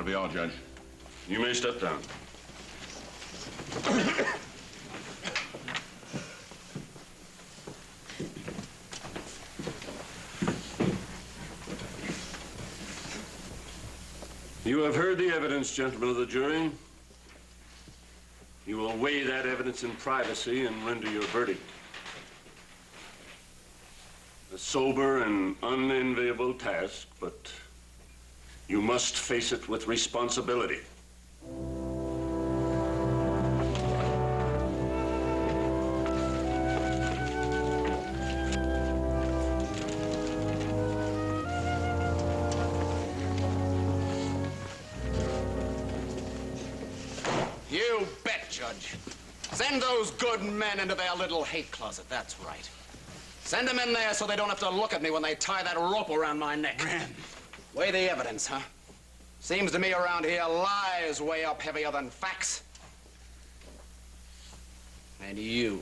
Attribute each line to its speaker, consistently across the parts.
Speaker 1: That'll be all, Judge.
Speaker 2: You may step down. You have heard the evidence, gentlemen of the jury. You will weigh that evidence in privacy and render your verdict. A sober and unenviable task, but you must face it with responsibility.
Speaker 3: You bet, Judge. Send those good men into their little hate closet, that's right. Send them in there so they don't have to look at me when they tie that rope around my neck.
Speaker 4: Man.
Speaker 3: Weigh the evidence, huh? Seems to me around here lies weigh up heavier than facts. And you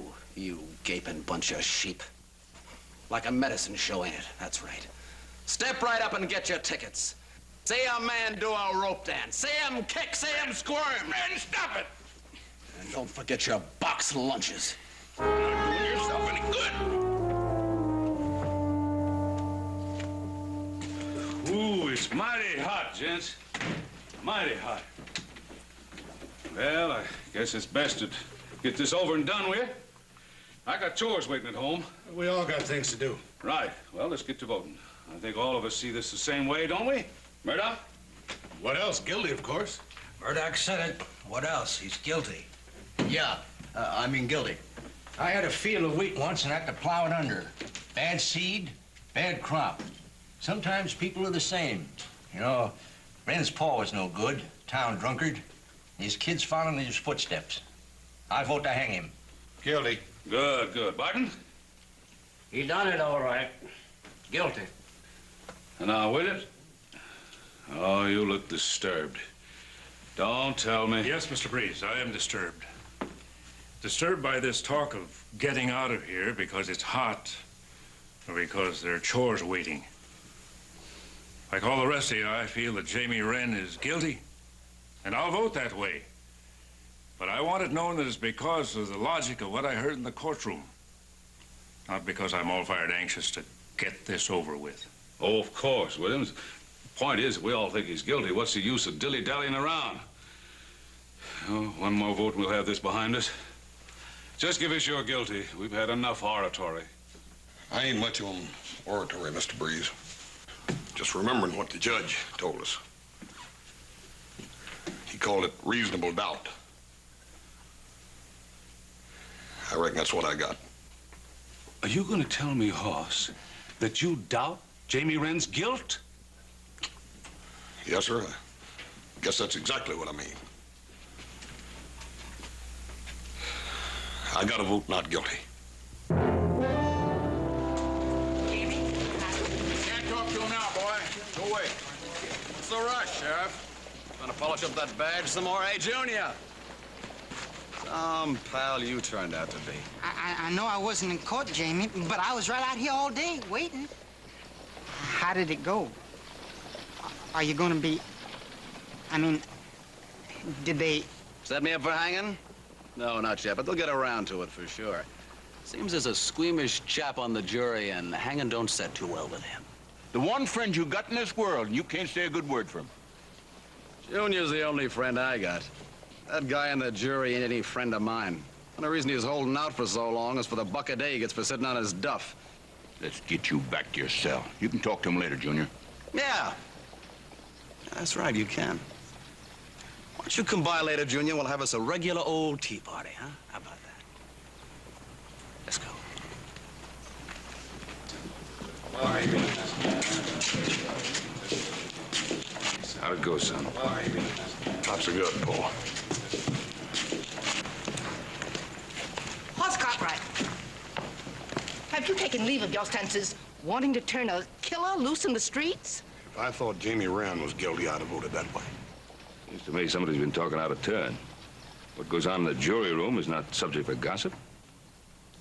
Speaker 3: gaping bunch of sheep. Like a medicine show, ain't it? That's right. Step right up and get your tickets. See a man do a rope dance. See him kick, see him squirm.
Speaker 4: Man, stop it!
Speaker 3: And don't forget your box lunches.
Speaker 4: You're not doing yourself any good.
Speaker 5: Ooh, it's mighty hot, gents. Mighty hot. Well, I guess it's best to get this over and done with. I got chores waiting at home.
Speaker 4: We all got things to do.
Speaker 5: Right. Well, let's get to voting. I think all of us see this the same way, don't we? Murdoch?
Speaker 4: What else? Guilty, of course.
Speaker 6: Murdoch said it. What else? He's guilty.
Speaker 7: Yeah, I mean guilty.
Speaker 6: I had a field of wheat once and had to plow it under. Bad seed, bad crop. Sometimes people are the same. You know, Wren's pa was no good, town drunkard. His kids following in his footsteps. I vote to hang him.
Speaker 4: Guilty.
Speaker 5: Good, good. Barton?
Speaker 7: He done it all right. Guilty.
Speaker 5: And now with it? Oh, you look disturbed. Don't tell me.
Speaker 8: Yes, Mr. Breeze, I am disturbed. Disturbed by this talk of getting out of here because it's hot or because there are chores waiting. Like all the rest of you, I feel that Jamie Wren is guilty, and I'll vote that way. But I want it known that it's because of the logic of what I heard in the courtroom, not because I'm all fired anxious to get this over with.
Speaker 5: Oh, of course, Williams. Point is, we all think he's guilty. What's the use of dilly-dallying around? Oh, one more vote and we'll have this behind us. Just give us your guilty. We've had enough oratory.
Speaker 1: I ain't much on oratory, Mr. Breeze. Just remembering what the judge told us. He called it reasonable doubt. I reckon that's what I got.
Speaker 5: Are you going to tell me, Hoss, that you doubt Jamie Wren's guilt?
Speaker 1: Yes, sir. I guess that's exactly what I mean. I gotta vote not guilty.
Speaker 3: Jamie? Can't talk to him now, boy. Go away. What's the rush, Sheriff? Gonna polish up that badge some more, eh, Junior? Some pal you turned out to be.
Speaker 9: I know I wasn't in court, Jamie, but I was right out here all day waiting. How did it go? Are you going to be... I mean, did they...
Speaker 3: Set me up for hanging? No, not yet, but they'll get around to it for sure. Seems there's a squeamish chap on the jury, and hanging don't set too well with him.
Speaker 4: The one friend you got in this world, and you can't say a good word for him.
Speaker 3: Junior's the only friend I got. That guy in the jury ain't any friend of mine. The only reason he's holding out for so long is for the buck a day he gets for sitting on his duff.
Speaker 4: Let's get you back to your cell. You can talk to him later, Junior.
Speaker 3: Yeah. That's right, you can. Why don't you come by later, Junior? We'll have us a regular old tea party, huh? How about that? Let's go.
Speaker 5: How'd it go, son?
Speaker 1: Not so good, Paul.
Speaker 10: Horse Cartwright, have you taken leave of your senses, wanting to turn a killer loose in the streets?
Speaker 1: If I thought Jamie Wren was guilty, I'd have voted that way.
Speaker 2: Seems to me somebody's been talking out of turn. What goes on in the jury room is not subject for gossip.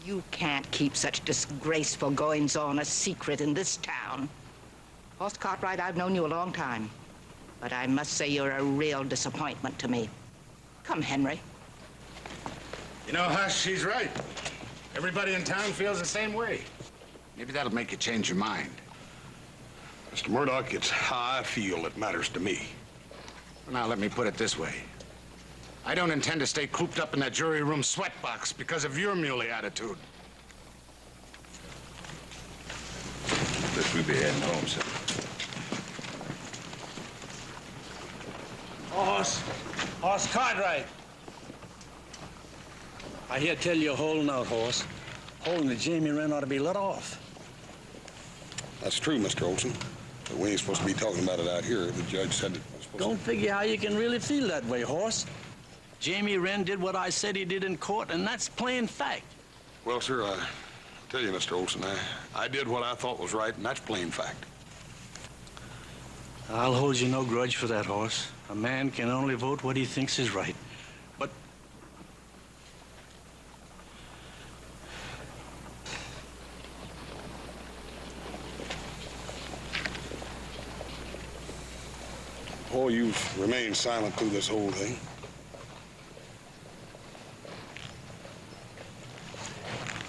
Speaker 10: You can't keep such disgraceful goings-on a secret in this town. Horse Cartwright, I've known you a long time. But I must say you're a real disappointment to me. Come, Henry.
Speaker 11: You know, Hush, she's right. Everybody in town feels the same way.
Speaker 4: Maybe that'll make you change your mind.
Speaker 1: Mr. Murdoch, it's how I feel that matters to me.
Speaker 11: Well, now, let me put it this way. I don't intend to stay cooped up in that jury room sweatbox because of your muley attitude.
Speaker 4: Guess we'll be heading home, sir.
Speaker 12: Horse Cartwright. I hear tell you holding out, horse. Holding the Jamie Wren ought to be let off.
Speaker 1: That's true, Mr. Olson. But we ain't supposed to be talking about it out here. The judge said it was supposed
Speaker 12: Don't figure how you can really feel that way, horse. Jamie Wren did what I said he did in court, and that's plain fact.
Speaker 1: Well, sir, I tell you, Mr. Olson, I did what I thought was right, and that's plain fact.
Speaker 12: I'll hold you no grudge for that, horse. A man can only vote what he thinks is right. But
Speaker 1: Paul, you've remained silent through this whole thing.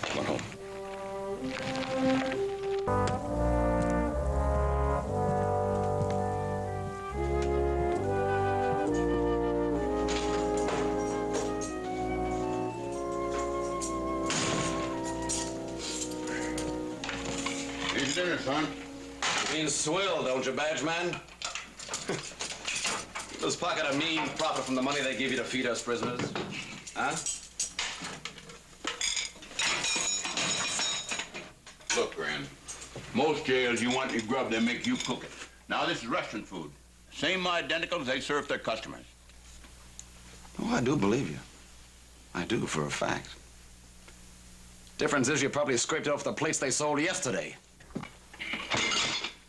Speaker 4: Come on home. Here's your dinner, son.
Speaker 3: You mean swill, don't you, badge man? Let's pocket a mean profit from the money they give you to feed us prisoners. Huh?
Speaker 4: Look, Gran, most jails, you want your grub, they make you cook it. Now, this is restaurant food. Same identical as they serve their customers.
Speaker 3: Oh, I do believe you. I do, for a fact. Difference is you probably scraped it off the plates they sold yesterday.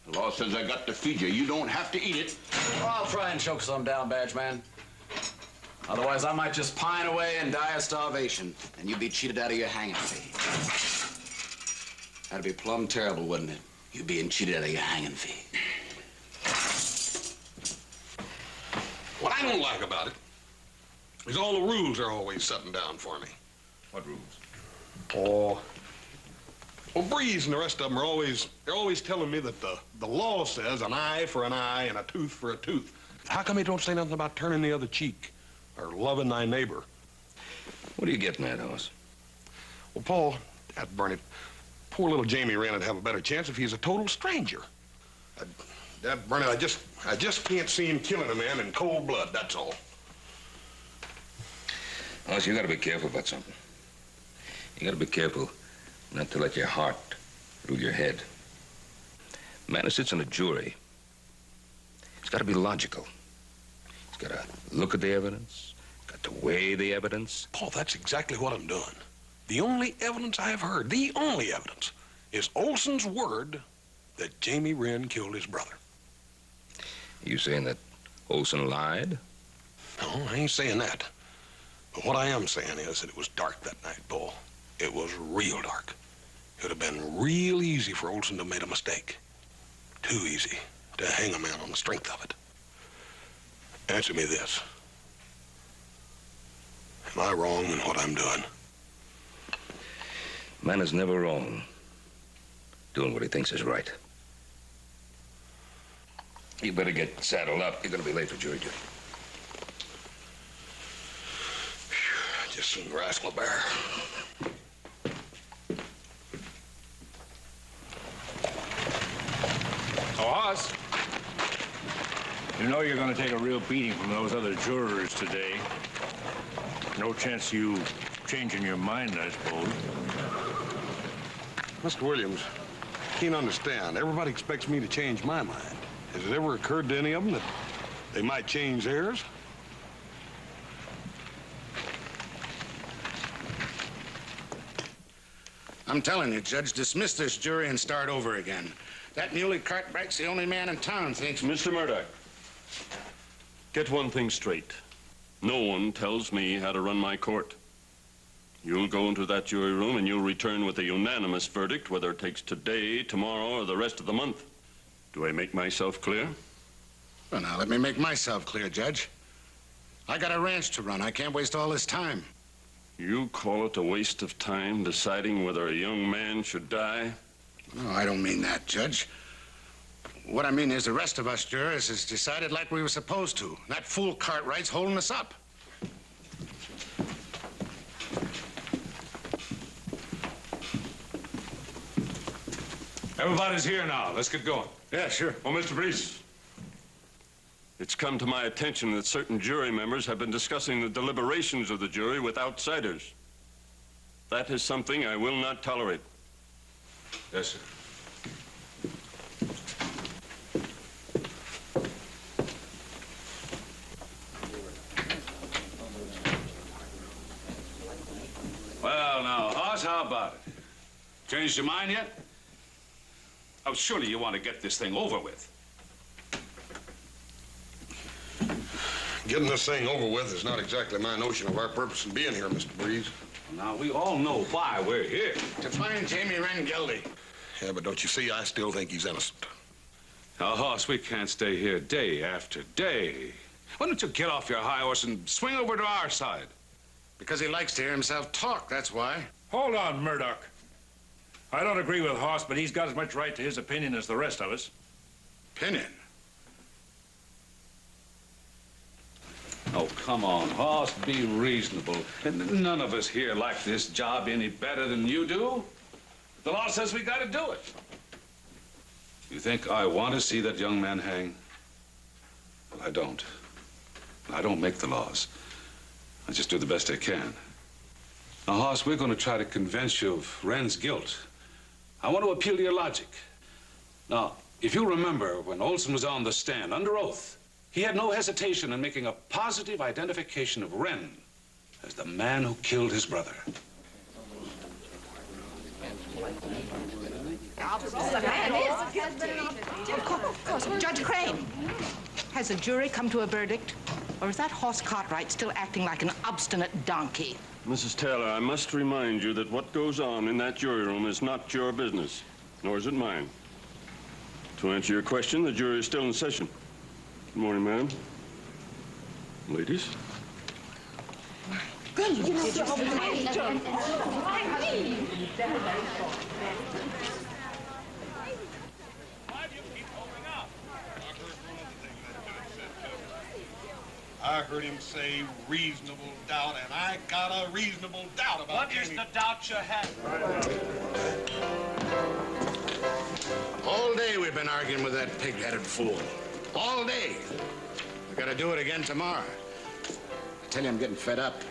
Speaker 4: The law says I got to feed you. You don't have to eat it.
Speaker 3: Well, I'll try and choke some down, badge man. Otherwise, I might just pine away and die of starvation, and you'd be cheated out of your hanging fee. That'd be plumb terrible, wouldn't it? You being cheated out of your hanging fee.
Speaker 1: What I don't like about it is all the rules are always setting down for me.
Speaker 4: What rules?
Speaker 1: Oh, well, Breeze and the rest of them are they're always telling me that the law says an eye for an eye and a tooth for a tooth. How come they don't say nothing about turning the other cheek or loving thy neighbor?
Speaker 4: What are you getting at, Hoss?
Speaker 1: Well, Paul, that burn it, poor little Jamie Wren would have a better chance if he's a total stranger. That burn it, I just can't see him killing a man in cold blood, that's all.
Speaker 4: Hoss, you gotta be careful about something. You gotta be careful not to let your heart rule your head. A man who sits on a jury, he's gotta be logical. He's gotta look at the evidence, got to weigh the evidence.
Speaker 1: Paul, that's exactly what I'm doing. The only evidence I have heard, the only evidence, is Olson's word that Jamie Wren killed his brother.
Speaker 4: You saying that Olson lied?
Speaker 1: No, I ain't saying that. But what I am saying is that it was dark that night, Paul. It was real dark. It would have been real easy for Olson to have made a mistake. Too easy to hang a man on the strength of it. Answer me this. Am I wrong in what I'm doing?
Speaker 4: Man is never wrong doing what he thinks is right. You better get saddled up. You're gonna be late for jury duty.
Speaker 1: Just some rascal bear.
Speaker 8: Oh, Hoss, you know you're going to take a real beating from those other jurors today. No chance you changing your mind, I suppose.
Speaker 1: Mr. Williams, I can't understand. Everybody expects me to change my mind. Has it ever occurred to any of them that they might change theirs?
Speaker 11: I'm telling you, Judge, dismiss this jury and start over again. That muley Cartwright's the only man in town thinks...
Speaker 2: Mr. Murdoch, get one thing straight. No one tells me how to run my court. You'll go into that jury room and you'll return with a unanimous verdict, whether it takes today, tomorrow, or the rest of the month. Do I make myself clear?
Speaker 11: Well, now, let me make myself clear, Judge. I got a ranch to run. I can't waste all this time.
Speaker 2: You call it a waste of time deciding whether a young man should die?
Speaker 11: No, I don't mean that, Judge. What I mean is the rest of us jurors has decided like we were supposed to. That fool Cartwright's holding us up.
Speaker 5: Everybody's here now. Let's get going.
Speaker 8: Yeah, sure.
Speaker 2: Oh, Mr. Brees, it's come to my attention that certain jury members have been discussing the deliberations of the jury with outsiders. That is something I will not tolerate.
Speaker 5: Yes, sir. Well, now, Hoss, how about it? Changed your mind yet? Oh, surely you want to get this thing over with.
Speaker 1: Getting this thing over with is not exactly my notion of our purpose in being here, Mr. Breeze.
Speaker 5: Now, we all know why we're here.
Speaker 11: To find Jamie Wren guilty.
Speaker 1: Yeah, but don't you see, I still think he's innocent.
Speaker 5: Now, Hoss, we can't stay here day after day. Why don't you get off your high horse and swing over to our side?
Speaker 11: Because he likes to hear himself talk, that's why.
Speaker 8: Hold on, Murdoch. I don't agree with Hoss, but he's got as much right to his opinion as the rest of us.
Speaker 11: Opinion?
Speaker 5: Oh, come on, Hoss, be reasonable. None of us here like this job any better than you do. The law says we gotta do it. You think I want to see that young man hang? Well, I don't. I don't make the laws. I just do the best I can. Now, Hoss, we're going to try to convince you of Wren's guilt. I want to appeal to your logic. Now, if you remember when Olson was on the stand under oath, he had no hesitation in making a positive identification of Wren as the man who killed his brother.
Speaker 10: Judge Crane, has the jury come to a verdict? Or is that Hoss Cartwright still acting like an obstinate donkey?
Speaker 2: Mrs. Taylor, I must remind you that what goes on in that jury room is not your business, nor is it mine. To answer your question, the jury is still in session. Good morning, ma'am. Ladies?
Speaker 1: I heard him say reasonable doubt, and I got a reasonable doubt about
Speaker 13: What is the doubt you have?
Speaker 11: All day we've been arguing with that pig-headed fool. All day. We gotta do it again tomorrow. I tell you, I'm getting fed up.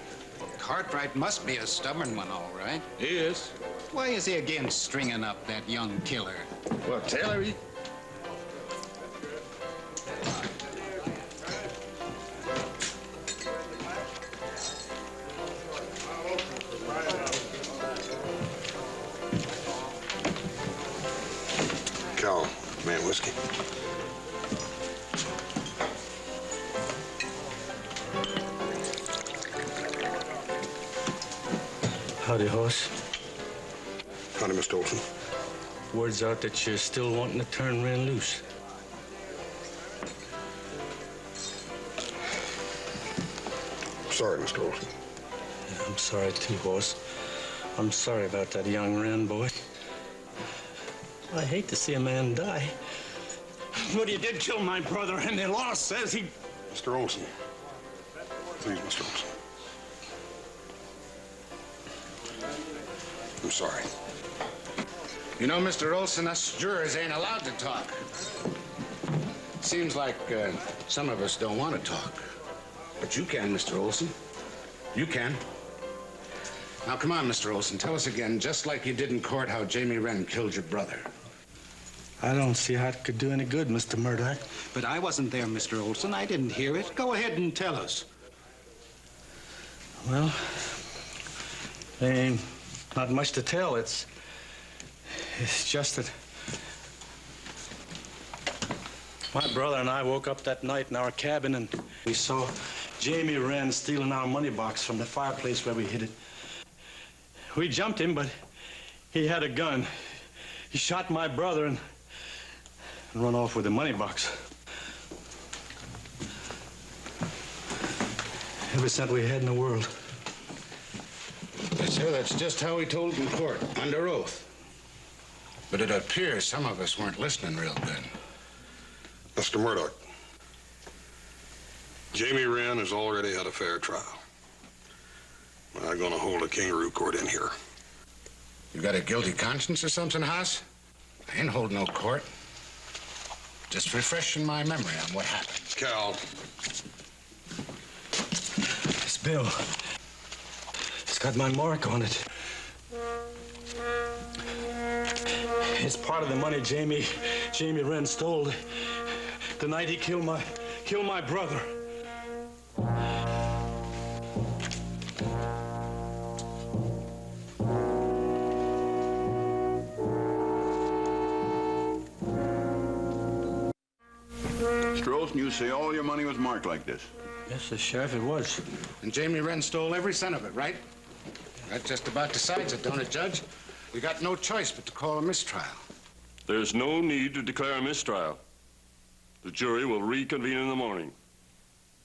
Speaker 14: Cartwright must be a stubborn one, all right.
Speaker 11: He is.
Speaker 14: Why is he again stringing up that young killer?
Speaker 11: Well, Taylor, he...
Speaker 1: Cal, man, whiskey.
Speaker 12: Howdy, Hoss.
Speaker 1: Howdy, Mr. Olson.
Speaker 12: Word's out that you're still wanting to turn Wren loose.
Speaker 1: Sorry, Mr. Olson.
Speaker 12: Yeah, I'm sorry, too, Hoss. I'm sorry about that young Wren boy. I hate to see a man die. But he did kill my brother, and the law says he...
Speaker 1: Mr. Olson. Please, Mr. Olson. I'm sorry.
Speaker 11: You know, Mr. Olson, us jurors ain't allowed to talk. Seems like some of us don't want to talk. But you can, Mr. Olson. You can. Now, come on, Mr. Olson. Tell us again, just like you did in court, how Jamie Wren killed your brother.
Speaker 12: I don't see how it could do any good, Mr. Murdoch.
Speaker 14: But I wasn't there, Mr. Olson. I didn't hear it. Go ahead and tell us.
Speaker 12: Well, there ain't not much to tell. It's just that my brother and I woke up that night in our cabin and we saw Jamie Wren stealing our money box from the fireplace where we hid it. We jumped him, but he had a gun. He shot my brother and run off with the money box. Every cent we had in the world.
Speaker 11: Yes, sir, that's just how he told in court, under oath. But it appears some of us weren't listening real good.
Speaker 1: Mr. Murdoch, Jamie Wren has already had a fair trial. I'm going to hold a kangaroo court in here.
Speaker 11: You got a guilty conscience or something, Haas? I ain't holding no court. Just refreshing my memory on what happened.
Speaker 1: Cal.
Speaker 12: This bill. It's got my mark on it. It's part of the money Jamie Wren stole the night he killed my brother.
Speaker 3: Mr. Olson, you say all your money was marked like this?
Speaker 12: Yes, sir, Sheriff, it was.
Speaker 11: And Jamie Wren stole every cent of it, right? That just about decides it, don't it, Judge? We got no choice but to call a mistrial.
Speaker 2: There's no need to declare a mistrial. The jury will reconvene in the morning.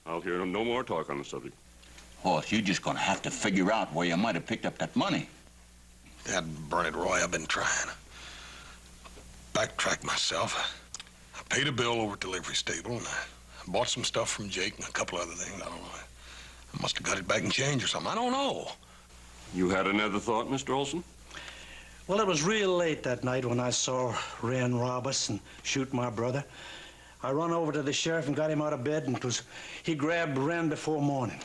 Speaker 2: I'll hear no more talk on the subject.
Speaker 3: Hoss, you're just gonna have to figure out where you might have picked up that money.
Speaker 1: Dad, burn it, Roy. I've been trying. Backtrack myself. I paid a bill over at the livery stable, and I bought some stuff from Jake and a couple other things. I don't know. I must have got it back in change or something. I don't know.
Speaker 2: You had another thought, Mr. Olson?
Speaker 12: Well, it was real late that night when I saw Wren rob us and shoot my brother. I run over to the sheriff and got him out of bed, and he grabbed Wren before morning.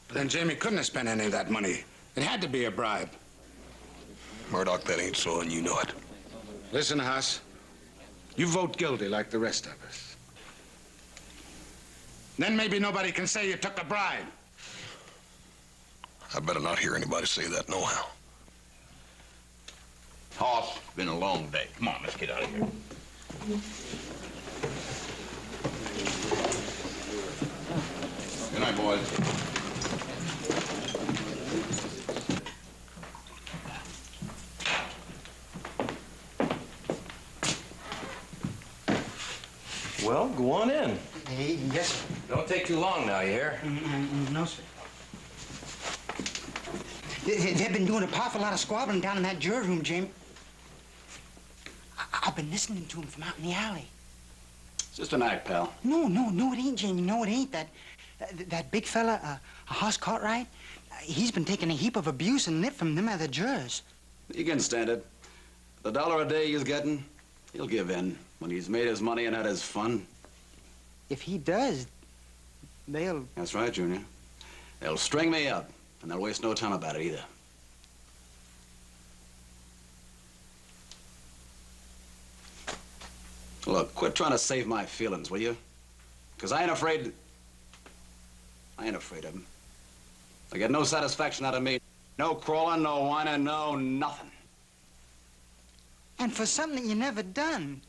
Speaker 11: But then Jamie couldn't have spent any of that money. It had to be a bribe.
Speaker 1: Murdoch, that ain't so, and you know it.
Speaker 11: Listen, Haas. You vote guilty like the rest of us. Then maybe nobody can say you took a bribe.
Speaker 1: I better not hear anybody say that nohow.
Speaker 3: Hoss, it's been a long day. Come on, let's get out of here. Good night, boys.
Speaker 6: Well, go on in.
Speaker 9: Hey, yes, sir.
Speaker 6: Don't take too long now, you hear?
Speaker 9: No, sir. They've been doing a powerful lot of squabbling down in that jury room, Jamie. I've been listening to them from out in the alley.
Speaker 3: It's just an act, pal.
Speaker 9: No, it ain't, Jamie. No, it ain't. That big fella, Hoss Cartwright, he's been taking a heap of abuse and nip from them other jurors.
Speaker 13: You can stand it. The $1 a day he's getting, he'll give in when he's made his money and had his fun.
Speaker 9: If he does, they'll...
Speaker 13: That's right, Junior. They'll string me up, and they'll waste no time about it either. Look, quit trying to save my feelings, will you? Because I ain't afraid of him. They get no satisfaction out of me. No crawling, no whining, no nothing.
Speaker 9: And for something that you never done.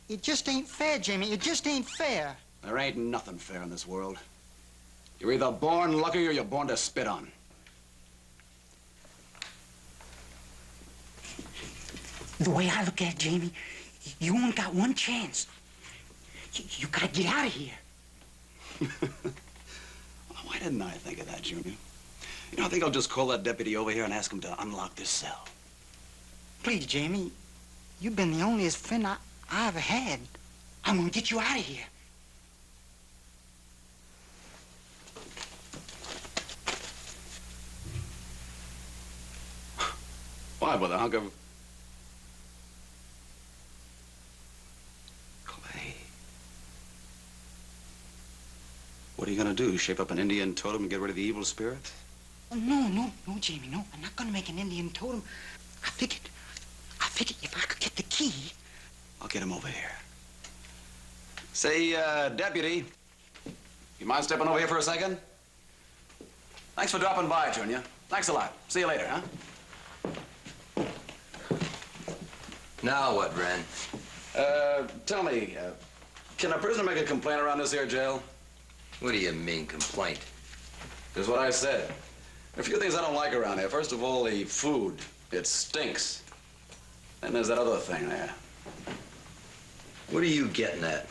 Speaker 9: It just ain't fair, Jamie. It just ain't fair.
Speaker 13: There ain't nothing fair in this world. You're either born lucky or you're born to spit on.
Speaker 9: The way I look at it, Jamie, you only got one chance. You gotta get out of here.
Speaker 13: Why didn't I think of that, Junior? You know, I think I'll just call that deputy over here and ask him to unlock this cell.
Speaker 9: Please, Jamie, you've been the onlyest friend I ever had. I'm gonna get you out of here.
Speaker 13: Why, with a hunk of... clay. What are you gonna do? Shape up an Indian totem and get rid of the evil spirits?
Speaker 9: Oh, no, Jamie, no. I'm not gonna make an Indian totem. I figured if I could get the key...
Speaker 13: I'll get him over here. Say, deputy, you mind stepping over here for a second? Thanks for dropping by, Junior. Thanks a lot. See you later, huh?
Speaker 6: Now what, Wren?
Speaker 13: Tell me, can a prisoner make a complaint around this here jail?
Speaker 6: What do you mean, complaint?
Speaker 13: Here's what I said. There are a few things I don't like around here. First of all, the food. It stinks. And there's that other thing there.
Speaker 6: What are you getting at?